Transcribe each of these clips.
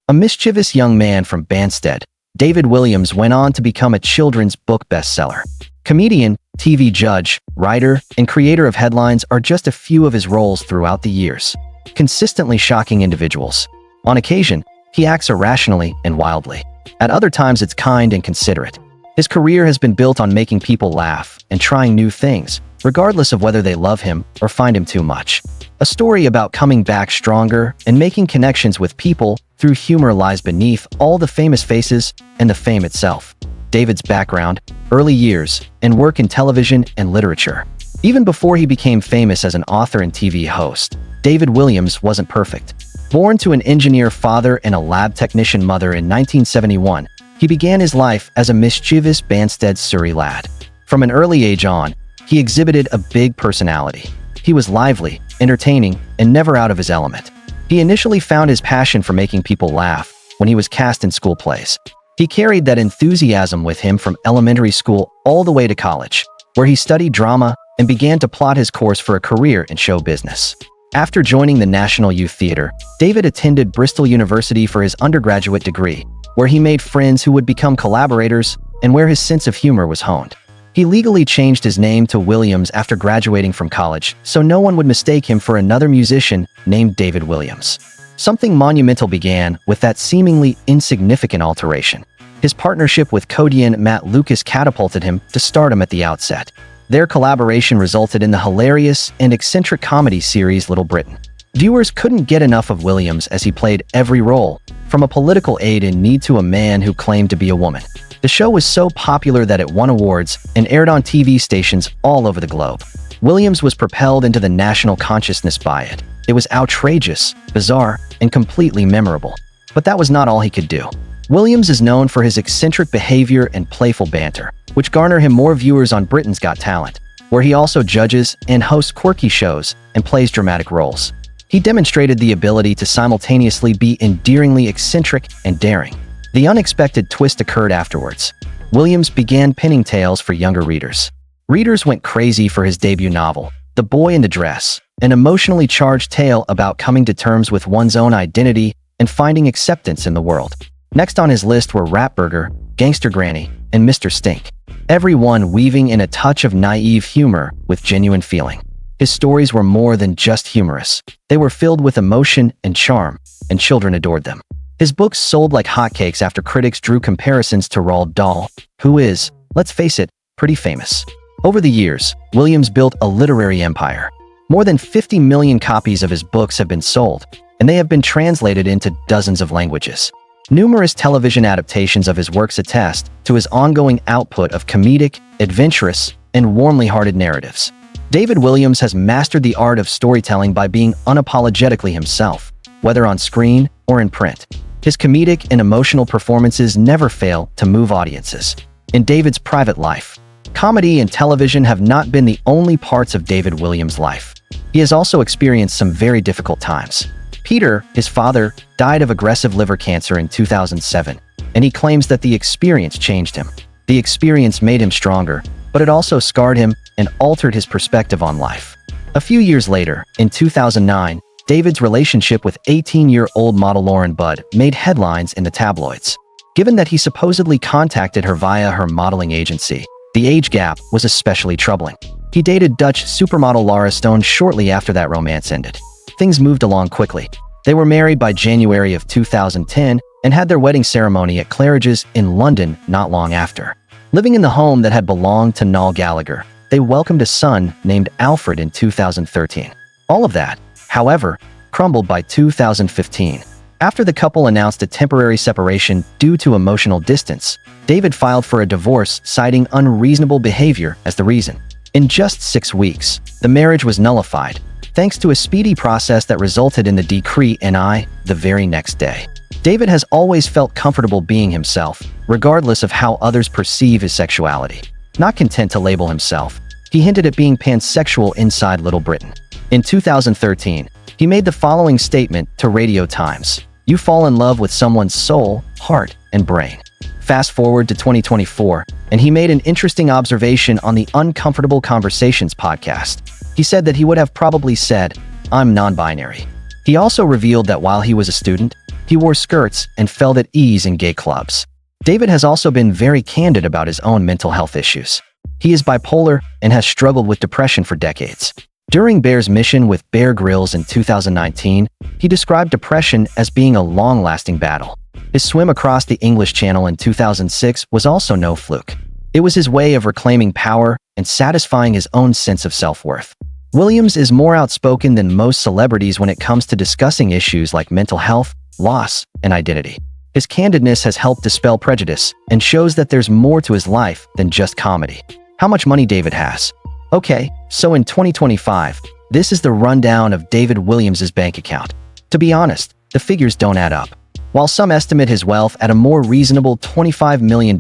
A mischievous young man from Banstead, David Walliams went on to become a children's book bestseller. Comedian, TV judge, writer, and creator of headlines are just a few of his roles throughout the years. Consistently shocking individuals. On occasion, he acts irrationally and wildly. At other times, it's kind and considerate. His career has been built on making people laugh and trying new things, regardless of whether they love him or find him too much. A story about coming back stronger and making connections with people through humor lies beneath all the famous faces and the fame itself. David's background, early years, and work in television and literature. Even before he became famous as an author and TV host, David Walliams wasn't perfect. Born to an engineer father and a lab technician mother in 1971, he began his life as a mischievous Banstead, Surrey lad. From an early age on, he exhibited a big personality. He was lively, entertaining, and never out of his element. He initially found his passion for making people laugh when he was cast in school plays. He carried that enthusiasm with him from elementary school all the way to college, where he studied drama and began to plot his course for a career in show business. After joining the National Youth Theatre, David attended Bristol University for his undergraduate degree, where he made friends who would become collaborators and where his sense of humor was honed. He legally changed his name to Walliams after graduating from college, so no one would mistake him for another musician named David Walliams. Something monumental began with that seemingly insignificant alteration. His partnership with comedian Matt Lucas catapulted him to stardom at the outset. Their collaboration resulted in the hilarious and eccentric comedy series Little Britain. Viewers couldn't get enough of Walliams as he played every role, from a political aide in Need to a man who claimed to be a woman. The show was so popular that it won awards and aired on TV stations all over the globe. Walliams was propelled into the national consciousness by it. It was outrageous, bizarre, and completely memorable. But that was not all he could do. Walliams is known for his eccentric behavior and playful banter, which garner him more viewers on Britain's Got Talent, where he also judges and hosts quirky shows and plays dramatic roles. He demonstrated the ability to simultaneously be endearingly eccentric and daring. The unexpected twist occurred afterwards. Walliams began penning tales for younger readers. Readers went crazy for his debut novel, The Boy in the Dress, an emotionally charged tale about coming to terms with one's own identity and finding acceptance in the world. Next on his list were Ratburger, Gangster Granny, and Mr. Stink, every one weaving in a touch of naive humor with genuine feeling. His stories were more than just humorous. They were filled with emotion and charm, and children adored them. His books sold like hotcakes after critics drew comparisons to Roald Dahl, who is, let's face it, pretty famous. Over the years, Walliams built a literary empire. More than 50 million copies of his books have been sold, and they have been translated into dozens of languages. Numerous television adaptations of his works attest to his ongoing output of comedic, adventurous, and warmly hearted narratives. David Walliams has mastered the art of storytelling by being unapologetically himself, whether on screen or in print. His comedic and emotional performances never fail to move audiences. In David's private life, comedy and television have not been the only parts of David Walliams' life. He has also experienced some very difficult times. Peter, his father, died of aggressive liver cancer in 2007, and he claims that the experience changed him. The experience made him stronger, but it also scarred him and altered his perspective on life. A few years later, in 2009, David's relationship with 18-year-old model Lauren Budd made headlines in the tabloids. Given that he supposedly contacted her via her modeling agency, the age gap was especially troubling. He dated Dutch supermodel Lara Stone shortly after that romance ended. Things moved along quickly. They were married by January of 2010 and had their wedding ceremony at Claridge's in London not long after. Living in the home that had belonged to Noel Gallagher, they welcomed a son named Alfred in 2013. All of that, however, crumbled by 2015. After the couple announced a temporary separation due to emotional distance, David filed for a divorce, citing unreasonable behavior as the reason. In just 6 weeks, the marriage was nullified, thanks to a speedy process that resulted in the decree NI the very next day. David has always felt comfortable being himself, regardless of how others perceive his sexuality. Not content to label himself, he hinted at being pansexual inside Little Britain. In 2013, he made the following statement to Radio Times: "You fall in love with someone's soul, heart, and brain." Fast forward to 2024, and he made an interesting observation on the Uncomfortable Conversations podcast. He said that he would have probably said, "I'm non-binary." He also revealed that while he was a student, He wore skirts and felt at ease in gay clubs. David has also been very candid about his own mental health issues. He is bipolar and has struggled with depression for decades. During Bear's mission with Bear Grylls in 2019, he described depression as being a long-lasting battle. His swim across the English Channel in 2006 was also no fluke. It was his way of reclaiming power and satisfying his own sense of self-worth. Walliams is more outspoken than most celebrities when it comes to discussing issues like mental health, loss, and identity. His candidness has helped dispel prejudice and shows that there's more to his life than just comedy. How much money David has? Okay, so in 2025, this is the rundown of David Walliams' bank account. To be honest, the figures don't add up. While some estimate his wealth at a more reasonable $25 million,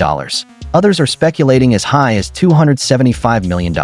others are speculating as high as $275 million.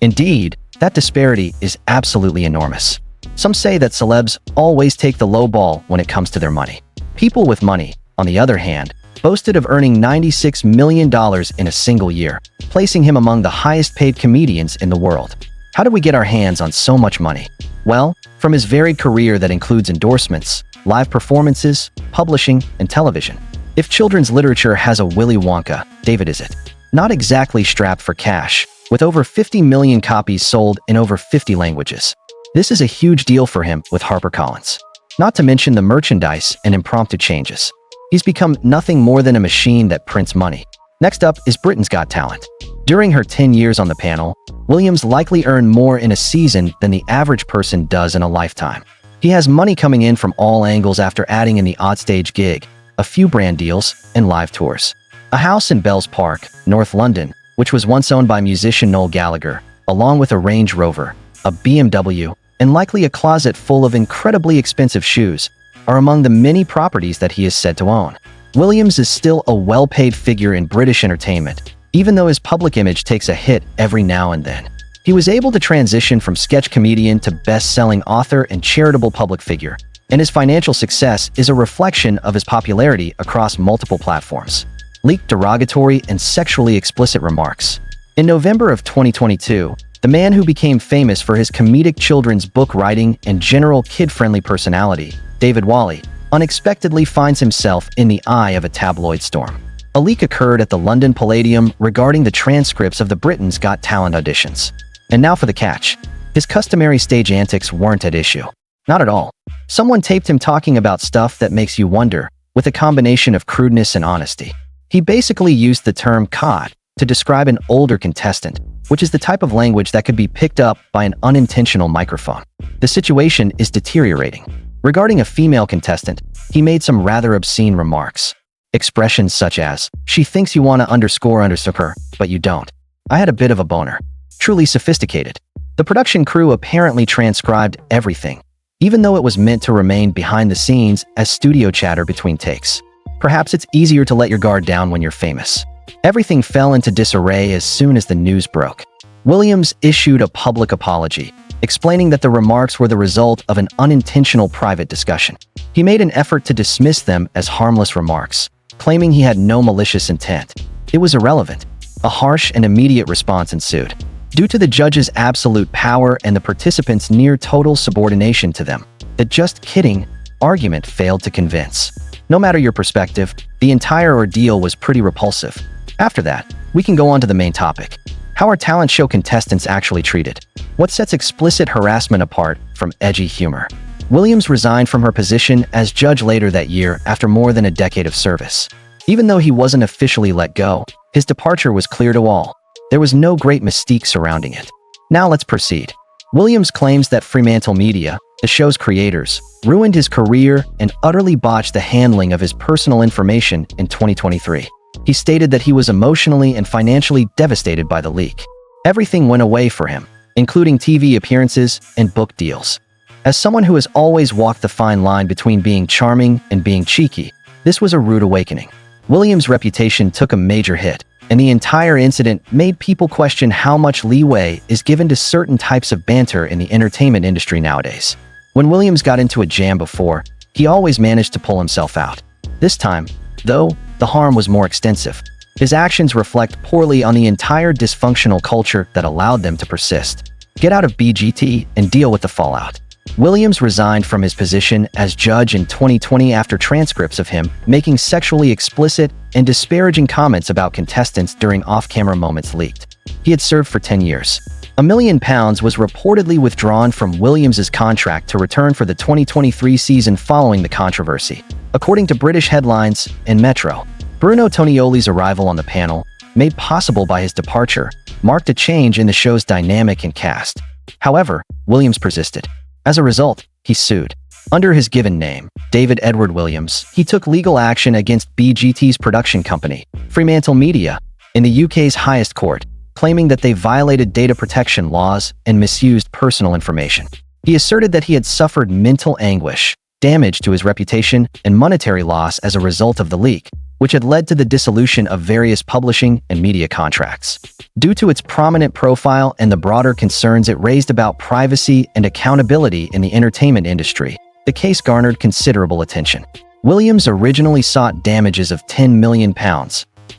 Indeed, that disparity is absolutely enormous. Some say that celebs always take the low ball when it comes to their money. People with money, on the other hand, boasted of earning $96 million in a single year, placing him among the highest-paid comedians in the world. How do we get our hands on so much money? Well, from his varied career that includes endorsements, live performances, publishing, and television. If children's literature has a Willy Wonka, David is it. Not exactly strapped for cash, with over 50 million copies sold in over 50 languages. This is a huge deal for him with HarperCollins. Not to mention the merchandise and impromptu changes. He's become nothing more than a machine that prints money. Next up is Britain's Got Talent. During her 10 years on the panel, Walliams likely earned more in a season than the average person does in a lifetime. He has money coming in from all angles after adding in the odd stage gig, a few brand deals, and live tours. A house in Bells Park, North London, which was once owned by musician Noel Gallagher, along with a Range Rover, a BMW, and likely a closet full of incredibly expensive shoes, are among the many properties that he is said to own. Walliams is still a well-paid figure in British entertainment, even though his public image takes a hit every now and then. He was able to transition from sketch comedian to best-selling author and charitable public figure, and his financial success is a reflection of his popularity across multiple platforms. Leaked derogatory and sexually explicit remarks. In November of 2022, the man who became famous for his comedic children's book writing and general kid-friendly personality, David Wally, unexpectedly finds himself in the eye of a tabloid storm. A leak occurred at the London Palladium regarding the transcripts of the Britain's Got Talent auditions. And now for the catch. His customary stage antics weren't at issue. Not at all. Someone taped him talking about stuff that makes you wonder, with a combination of crudeness and honesty. He basically used the term cod to describe an older contestant, which is the type of language that could be picked up by an unintentional microphone. The situation is deteriorating. Regarding a female contestant, he made some rather obscene remarks. Expressions such as, "She thinks you want to underscore her, but you don't. I had a bit of a boner." Truly sophisticated. The production crew apparently transcribed everything, even though it was meant to remain behind the scenes as studio chatter between takes. Perhaps it's easier to let your guard down when you're famous. Everything fell into disarray as soon as the news broke. Walliams issued a public apology, explaining that the remarks were the result of an unintentional private discussion. He made an effort to dismiss them as harmless remarks, claiming he had no malicious intent. It was irrelevant. A harsh and immediate response ensued. Due to the judge's absolute power and the participants' near total subordination to them, the "just kidding" argument failed to convince. No matter your perspective, the entire ordeal was pretty repulsive. After that, we can go on to the main topic. How are talent show contestants actually treated? What sets explicit harassment apart from edgy humor? Walliams resigned from her position as judge later that year after more than a decade of service. Even though he wasn't officially let go, his departure was clear to all. There was no great mystique surrounding it. Now let's proceed. Walliams claims that Fremantle Media, the show's creators, ruined his career and utterly botched the handling of his personal information in 2023. He stated that he was emotionally and financially devastated by the leak. Everything went away for him, including TV appearances and book deals. As someone who has always walked the fine line between being charming and being cheeky, this was a rude awakening. Walliams' reputation took a major hit, and the entire incident made people question how much leeway is given to certain types of banter in the entertainment industry nowadays. When Walliams got into a jam before, he always managed to pull himself out. This time, though, the harm was more extensive. His actions reflect poorly on the entire dysfunctional culture that allowed them to persist. Get out of BGT and deal with the fallout. Williams resigned from his position as judge in 2020 after transcripts of him making sexually explicit and disparaging comments about contestants during off-camera moments leaked. He had served for 10 years. £1 million was reportedly withdrawn from Williams's contract to return for the 2023 season following the controversy. According to British headlines and Metro, Bruno Tonioli's arrival on the panel, made possible by his departure, marked a change in the show's dynamic and cast. However, Williams persisted. As a result, he sued. Under his given name, David Edward Williams, he took legal action against BGT's production company, Fremantle Media, in the UK's highest court, claiming that they violated data protection laws and misused personal information. He asserted that he had suffered mental anguish, damage to his reputation, and monetary loss as a result of the leak, which had led to the dissolution of various publishing and media contracts. Due to its prominent profile and the broader concerns it raised about privacy and accountability in the entertainment industry, the case garnered considerable attention. Williams originally sought damages of £10 million,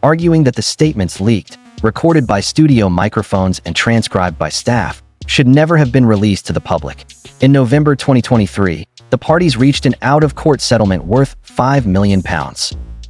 arguing that the statements leaked, recorded by studio microphones and transcribed by staff, should never have been released to the public. In November 2023, the parties reached an out-of-court settlement worth £5 million.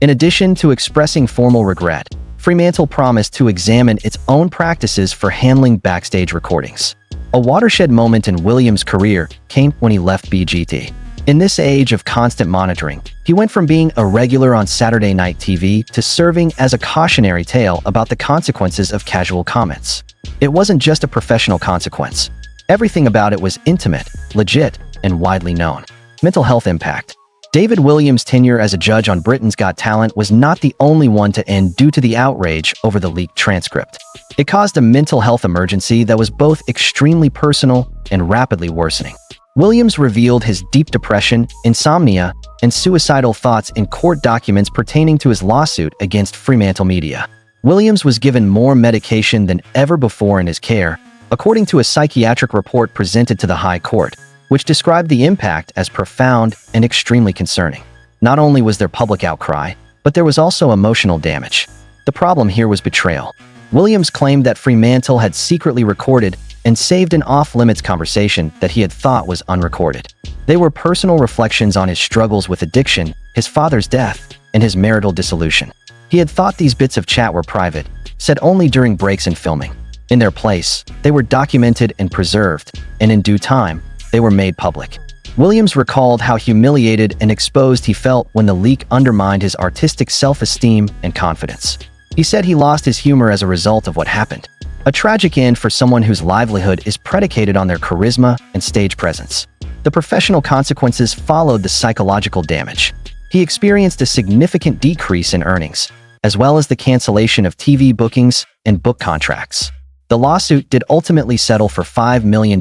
In addition to expressing formal regret, Fremantle promised to examine its own practices for handling backstage recordings. A watershed moment in Williams' career came when he left BGT. In this age of constant monitoring, he went from being a regular on Saturday night TV to serving as a cautionary tale about the consequences of casual comments. It wasn't just a professional consequence. Everything about it was intimate, legit, and widely known. Mental health impact. David Williams' tenure as a judge on Britain's Got Talent was not the only one to end due to the outrage over the leaked transcript. It caused a mental health emergency that was both extremely personal and rapidly worsening. Williams revealed his deep depression, insomnia, and suicidal thoughts in court documents pertaining to his lawsuit against Fremantle Media. Williams was given more medication than ever before in his care, according to a psychiatric report presented to the High Court, which described the impact as profound and extremely concerning. Not only was there public outcry, but there was also emotional damage. The problem here was betrayal. Williams claimed that Fremantle had secretly recorded and saved an off-limits conversation that he had thought was unrecorded. They were personal reflections on his struggles with addiction, his father's death, and his marital dissolution. He had thought these bits of chat were private, said only during breaks in filming. In their place, they were documented and preserved, and in due time, they were made public. Williams recalled how humiliated and exposed he felt when the leak undermined his artistic self-esteem and confidence. He said he lost his humor as a result of what happened. A tragic end for someone whose livelihood is predicated on their charisma and stage presence. The professional consequences followed the psychological damage. He experienced a significant decrease in earnings, as well as the cancellation of TV bookings and book contracts. The lawsuit did ultimately settle for $5 million.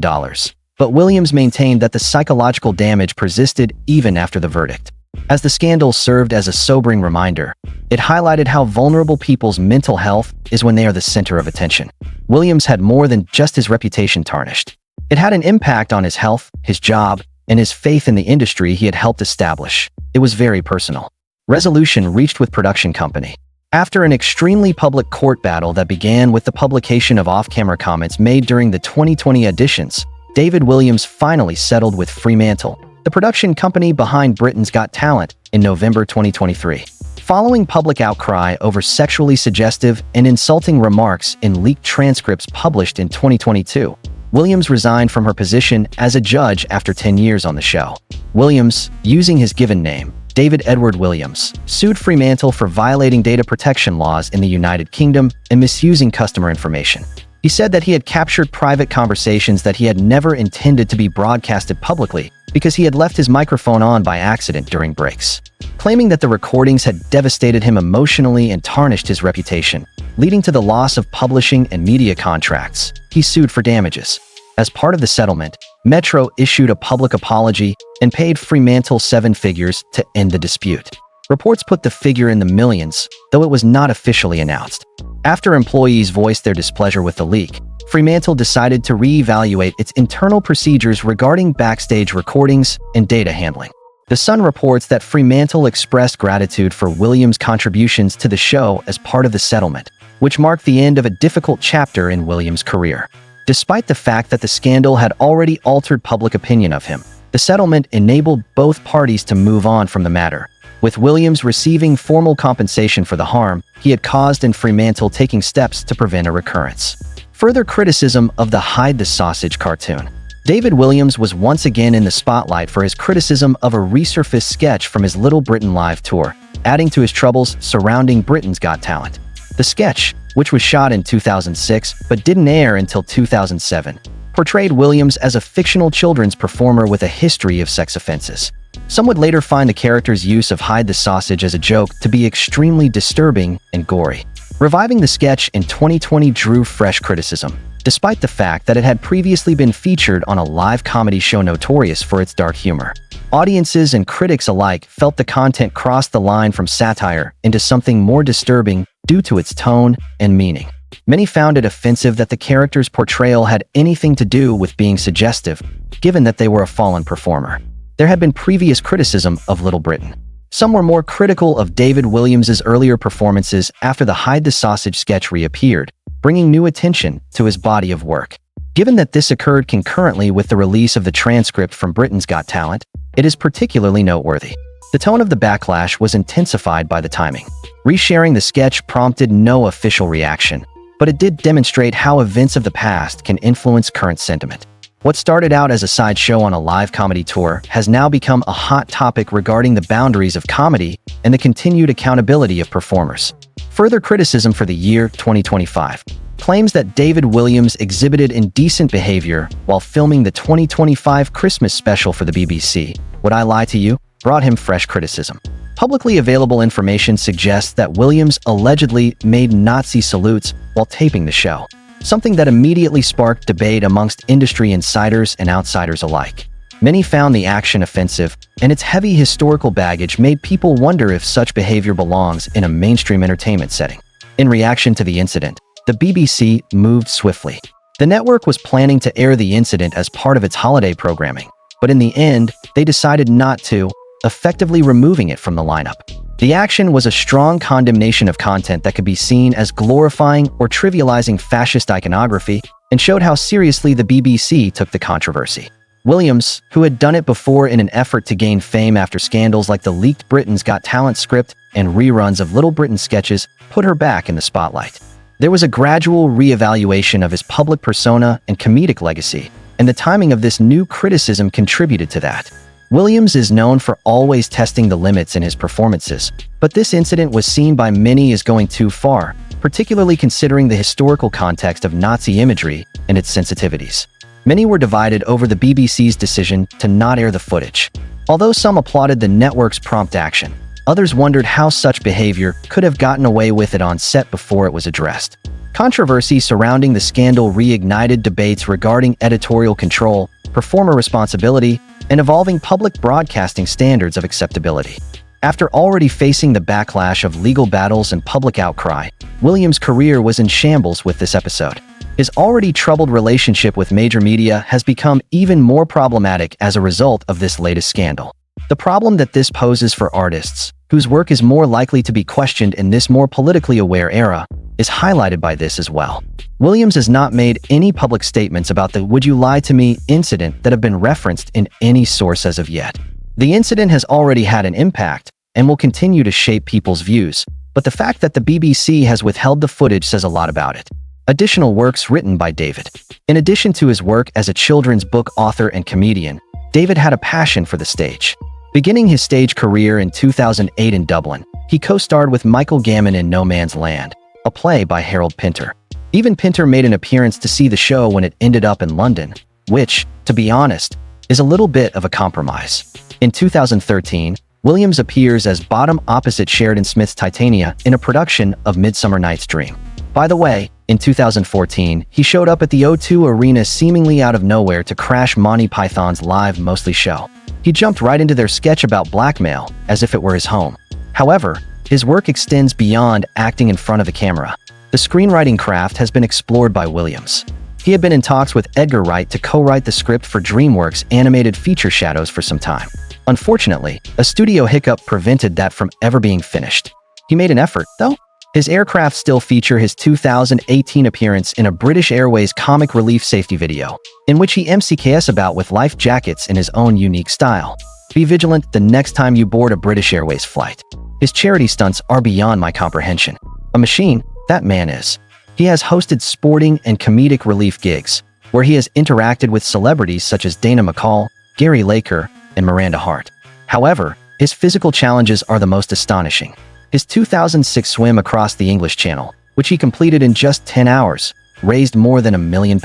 But Williams maintained that the psychological damage persisted even after the verdict. As the scandal served as a sobering reminder, it highlighted how vulnerable people's mental health is when they are the center of attention. Williams had more than just his reputation tarnished. It had an impact on his health, his job, and his faith in the industry he had helped establish. It was very personal. Resolution reached with production company. After an extremely public court battle that began with the publication of off-camera comments made during the 2020 auditions, David Williams finally settled with Fremantle, the production company behind Britain's Got Talent, in November 2023. Following public outcry over sexually suggestive and insulting remarks in leaked transcripts published in 2022, Williams resigned from her position as a judge after 10 years on the show. Williams, using his given name, David Edward Williams, sued Fremantle for violating data protection laws in the United Kingdom and misusing customer information. He said that he had captured private conversations that he had never intended to be broadcasted publicly because he had left his microphone on by accident during breaks. Claiming that the recordings had devastated him emotionally and tarnished his reputation, leading to the loss of publishing and media contracts, he sued for damages. As part of the settlement, Metro issued a public apology and paid Fremantle 7 figures to end the dispute. Reports put the figure in the millions, though it was not officially announced. After employees voiced their displeasure with the leak, Fremantle decided to reevaluate its internal procedures regarding backstage recordings and data handling. The Sun reports that Fremantle expressed gratitude for Williams' contributions to the show as part of the settlement, which marked the end of a difficult chapter in Williams' career. Despite the fact that the scandal had already altered public opinion of him, the settlement enabled both parties to move on from the matter, with Walliams receiving formal compensation for the harm he had caused and Fremantle taking steps to prevent a recurrence. Further criticism of the Hide the Sausage cartoon. David Walliams was once again in the spotlight for his criticism of a resurfaced sketch from his Little Britain live tour, adding to his troubles surrounding Britain's Got Talent. The sketch, which was shot in 2006 but didn't air until 2007, portrayed Walliams as a fictional children's performer with a history of sex offenses. Some would later find the character's use of Hide the Sausage as a joke to be extremely disturbing and gory. Reviving the sketch in 2020 drew fresh criticism, despite the fact that it had previously been featured on a live comedy show notorious for its dark humor. Audiences and critics alike felt the content crossed the line from satire into something more disturbing due to its tone and meaning. Many found it offensive that the character's portrayal had anything to do with being suggestive, given that they were a fallen performer. There had been previous criticism of Little Britain. Some were more critical of David Walliams's earlier performances after the Hide the Sausage sketch reappeared, bringing new attention to his body of work. Given that this occurred concurrently with the release of the transcript from Britain's Got Talent, it is particularly noteworthy. The tone of the backlash was intensified by the timing. Resharing the sketch prompted no official reaction, but it did demonstrate how events of the past can influence current sentiment. What started out as a sideshow on a live comedy tour has now become a hot topic regarding the boundaries of comedy and the continued accountability of performers. Further criticism for the year 2025 claims that David Walliams exhibited indecent behavior while filming the 2025 Christmas special for the BBC, Would I Lie to You?, brought him fresh criticism. Publicly available information suggests that Walliams allegedly made Nazi salutes while taping the show, something that immediately sparked debate amongst industry insiders and outsiders alike. Many found the action offensive, and its heavy historical baggage made people wonder if such behavior belongs in a mainstream entertainment setting. In reaction to the incident, the BBC moved swiftly. The network was planning to air the incident as part of its holiday programming, but in the end, they decided not to, effectively removing it from the lineup. The action was a strong condemnation of content that could be seen as glorifying or trivializing fascist iconography and showed how seriously the BBC took the controversy. Walliams, who had done it before in an effort to gain fame after scandals like the leaked Britain's Got Talent script and reruns of Little Britain sketches, put her back in the spotlight. There was a gradual re-evaluation of his public persona and comedic legacy, and the timing of this new criticism contributed to that. Walliams is known for always testing the limits in his performances, but this incident was seen by many as going too far, particularly considering the historical context of Nazi imagery and its sensitivities. Many were divided over the BBC's decision to not air the footage. Although some applauded the network's prompt action, others wondered how such behavior could have gotten away with it on set before it was addressed. Controversy surrounding the scandal reignited debates regarding editorial control, performer responsibility, and evolving public broadcasting standards of acceptability. After already facing the backlash of legal battles and public outcry, Walliams' career was in shambles with this episode. His already troubled relationship with major media has become even more problematic as a result of this latest scandal. The problem that this poses for artists, whose work is more likely to be questioned in this more politically aware era, is highlighted by this as well. Walliams has not made any public statements about the "Would You Lie to Me" incident that have been referenced in any source as of yet. The incident has already had an impact and will continue to shape people's views, but the fact that the BBC has withheld the footage says a lot about it. Additional works written by David. In addition to his work as a children's book author and comedian, David had a passion for the stage. Beginning his stage career in 2008 in Dublin, he co-starred with Michael Gambon in No Man's Land, a play by Harold Pinter. Even Pinter made an appearance to see the show when it ended up in London, which, to be honest, is a little bit of a compromise. In 2013, Walliams appears as Bottom opposite Sheridan Smith's Titania in a production of Midsummer Night's Dream. By the way, in 2014, he showed up at the O2 Arena seemingly out of nowhere to crash Monty Python's Live Mostly show. He jumped right into their sketch about blackmail, as if it were his home. However, his work extends beyond acting in front of a camera. The screenwriting craft has been explored by Walliams. He had been in talks with Edgar Wright to co-write the script for DreamWorks' animated feature Shadows for some time. Unfortunately, a studio hiccup prevented that from ever being finished. He made an effort, though, His aircraft still feature his 2018 appearance in a British Airways comic relief safety video, in which he MCKS about with life jackets in his own unique style. Be vigilant the next time you board a British Airways flight. His charity stunts are beyond my comprehension. A machine, that man is. He has hosted sporting and comedic relief gigs, where he has interacted with celebrities such as Dana McCall, Gary Laker, and Miranda Hart. However, his physical challenges are the most astonishing. His 2006 swim across the English Channel, which he completed in just 10 hours, raised more than £1 million.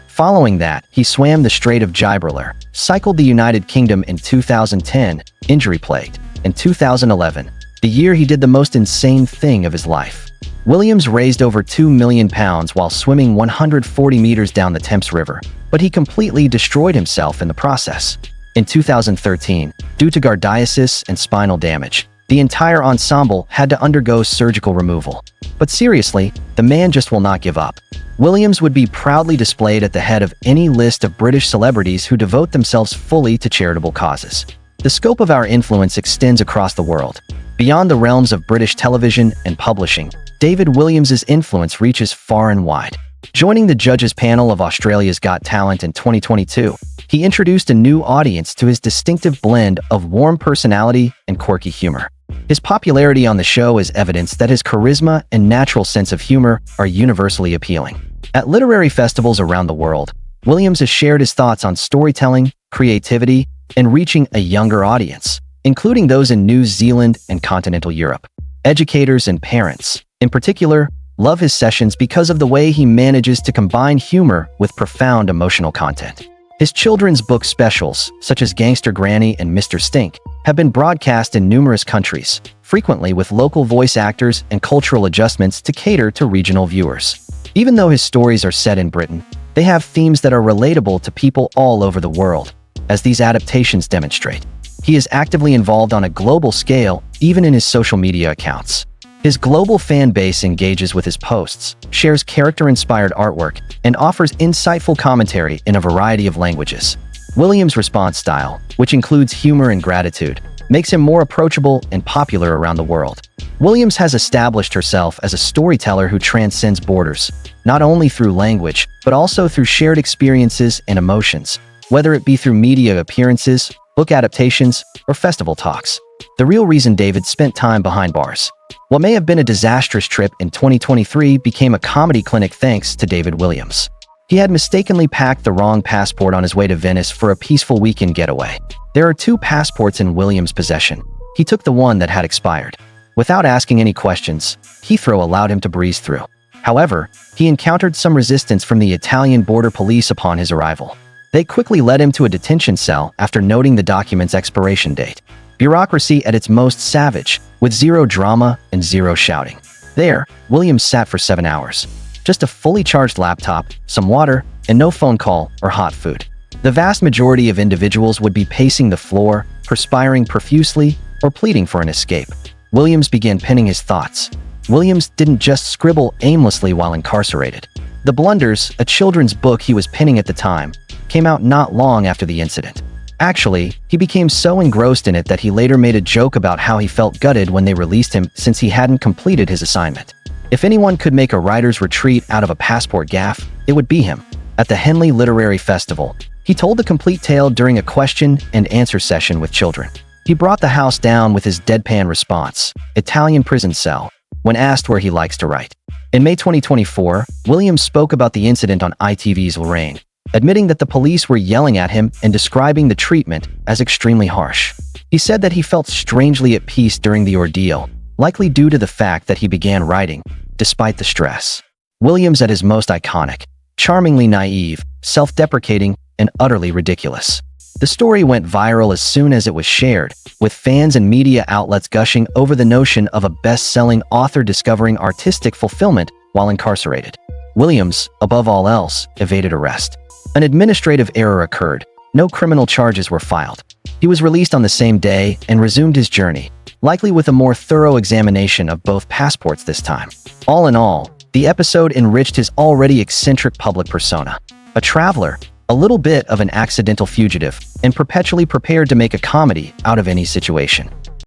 Following that, he swam the Strait of Gibraltar, cycled the United Kingdom in 2010, injury-plagued. In 2011, the year he did the most insane thing of his life. Walliams raised over £2 million while swimming 140 meters down the Thames River, but he completely destroyed himself in the process. In 2013, due to giardiasis and spinal damage, the entire ensemble had to undergo surgical removal. But seriously, the man just will not give up. Walliams would be proudly displayed at the head of any list of British celebrities who devote themselves fully to charitable causes. The scope of our influence extends across the world. Beyond the realms of British television and publishing, David Walliams' influence reaches far and wide. Joining the judges panel of Australia's Got Talent in 2022, he introduced a new audience to his distinctive blend of warm personality and quirky humor. His popularity on the show is evidence that his charisma and natural sense of humor are universally appealing. At literary festivals around the world, Walliams has shared his thoughts on storytelling, creativity, and reaching a younger audience, including those in New Zealand and continental Europe. Educators and parents, in particular, love his sessions because of the way he manages to combine humor with profound emotional content. His children's book specials, such as Gangster Granny and Mr. Stink, have been broadcast in numerous countries, frequently with local voice actors and cultural adjustments to cater to regional viewers. Even though his stories are set in Britain, they have themes that are relatable to people all over the world, as these adaptations demonstrate. He is actively involved on a global scale, even in his social media accounts. His global fan base engages with his posts, shares character-inspired artwork, and offers insightful commentary in a variety of languages. Walliams' response style, which includes humor and gratitude, makes him more approachable and popular around the world. Walliams has established herself as a storyteller who transcends borders, not only through language, but also through shared experiences and emotions, whether it be through media appearances, book adaptations, or festival talks. The real reason David spent time behind bars. What may have been a disastrous trip in 2023 became a comedy clinic thanks to David Walliams. He had mistakenly packed the wrong passport on his way to Venice for a peaceful weekend getaway. There are 2 passports in Walliams' possession. He took the one that had expired. Without asking any questions, Heathrow allowed him to breeze through. However, he encountered some resistance from the Italian border police upon his arrival. They quickly led him to a detention cell after noting the document's expiration date. Bureaucracy at its most savage, with zero drama and zero shouting. There, Walliams sat for 7 hours. Just a fully charged laptop, some water, and no phone call or hot food. The vast majority of individuals would be pacing the floor, perspiring profusely, or pleading for an escape. Walliams began penning his thoughts. Walliams didn't just scribble aimlessly while incarcerated. The Blunders, a children's book he was penning at the time, came out not long after the incident. Actually, he became so engrossed in it that he later made a joke about how he felt gutted when they released him since he hadn't completed his assignment. If anyone could make a writer's retreat out of a passport gaffe, it would be him. At the Henley Literary Festival, he told the complete tale during a question and answer session with children. He brought the house down with his deadpan response, Italian prison cell, when asked where he likes to write. In May 2024, Walliams spoke about the incident on ITV's Lorraine, admitting that the police were yelling at him and describing the treatment as extremely harsh. He said that he felt strangely at peace during the ordeal, likely due to the fact that he began writing, despite the stress. Walliams at his most iconic, charmingly naive, self-deprecating, and utterly ridiculous. The story went viral as soon as it was shared, with fans and media outlets gushing over the notion of a best-selling author discovering artistic fulfillment while incarcerated. Walliams, above all else, evaded arrest. An administrative error occurred. No criminal charges were filed. He was released on the same day and resumed his journey, likely with a more thorough examination of both passports this time. All in all, the episode enriched his already eccentric public persona. A traveler, a little bit of an accidental fugitive, and perpetually prepared to make a comedy out of any situation.